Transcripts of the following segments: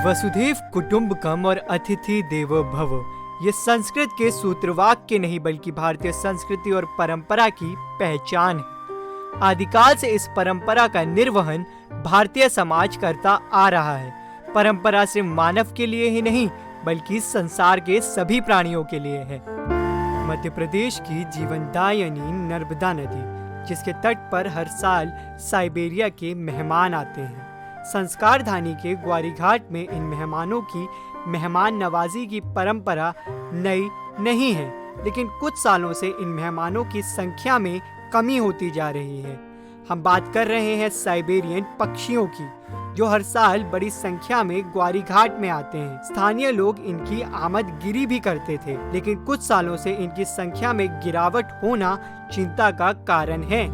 वसुधैव कुटुंबकम और अतिथि देवो भव ये संस्कृत के सूत्रवाक्य नहीं बल्कि भारतीय संस्कृति और परंपरा की पहचान है। आदिकाल से इस परंपरा का निर्वहन भारतीय समाज करता आ रहा है। परंपरा सिर्फ मानव के लिए ही नहीं बल्कि संसार के सभी प्राणियों के लिए है। मध्य प्रदेश की जीवनदायिनी नर्मदा नदी, जिसके तट पर हर साल साइबेरिया के मेहमान आते हैं। संस्कार धानी के ग्वारी घाट में इन मेहमानों की मेहमान नवाजी की परंपरा नई नहीं है, लेकिन कुछ सालों से इन मेहमानों की संख्या में कमी होती जा रही है। हम बात कर रहे हैं साइबेरियन पक्षियों की, जो हर साल बड़ी संख्या में ग्वारी घाट में आते हैं। स्थानीय लोग इनकी आमदगिरी भी करते थे, लेकिन कुछ सालों से इनकी संख्या में गिरावट होना चिंता का कारण है।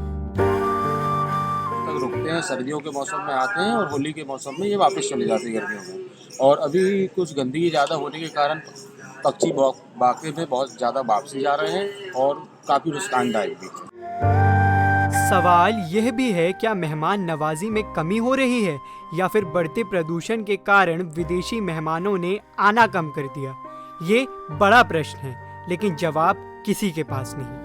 रुकते हैं, सर्दियों के मौसम में आते हैं और होली के मौसम में ये वापस चले जाते हैं गर्मियों में। और अभी कुछ गंदगी ज़्यादा होने के कारण पक्षी वाकई में बहुत ज़्यादा वापसी जा रहे हैं और काफ़ी नुकसानदायक भी। सवाल यह भी है, क्या मेहमान नवाजी में कमी हो रही है या फिर बढ़ते प्रदूषण के कारण विदेशी मेहमानों ने आना कम कर दिया? ये बड़ा प्रश्न है, लेकिन जवाब किसी के पास नहीं।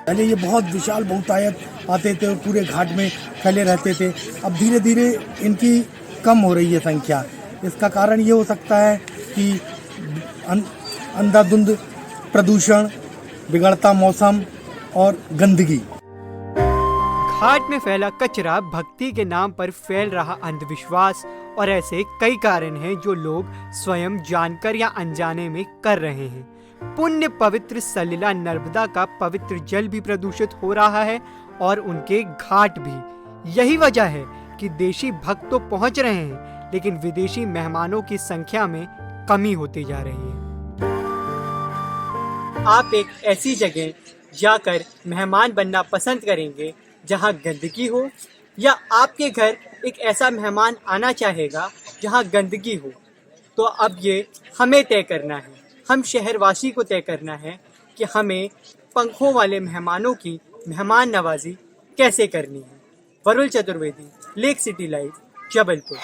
पहले ये बहुत विशाल बहुतायत आते थे और पूरे घाट में फैले रहते थे। अब धीरे धीरे इनकी कम हो रही है संख्या। इसका कारण ये हो सकता है कि अंधाधुंध प्रदूषण, बिगड़ता मौसम और गंदगी। घाट में फैला कचरा, भक्ति के नाम पर फैल रहा अंधविश्वास और ऐसे कई कारण हैं जो लोग स्वयं जानकर या अनजाने में कर रहे हैं। पुण्य पवित्र सलिला नर्मदा का पवित्र जल भी प्रदूषित हो रहा है और उनके घाट भी। यही वजह है कि देशी भक्त तो पहुंच रहे हैं, लेकिन विदेशी मेहमानों की संख्या में कमी होती जा रही है। आप एक ऐसी जगह जाकर मेहमान बनना पसंद करेंगे जहां गंदगी हो, या आपके घर एक ऐसा मेहमान आना चाहेगा जहां गंदगी हो? तो अब ये हमें तय करना है, हम शहरवासी को तय करना है कि हमें पंखों वाले मेहमानों की मेहमान नवाजी कैसे करनी है। Varun Chaturvedi, lake city live, Jabalpur.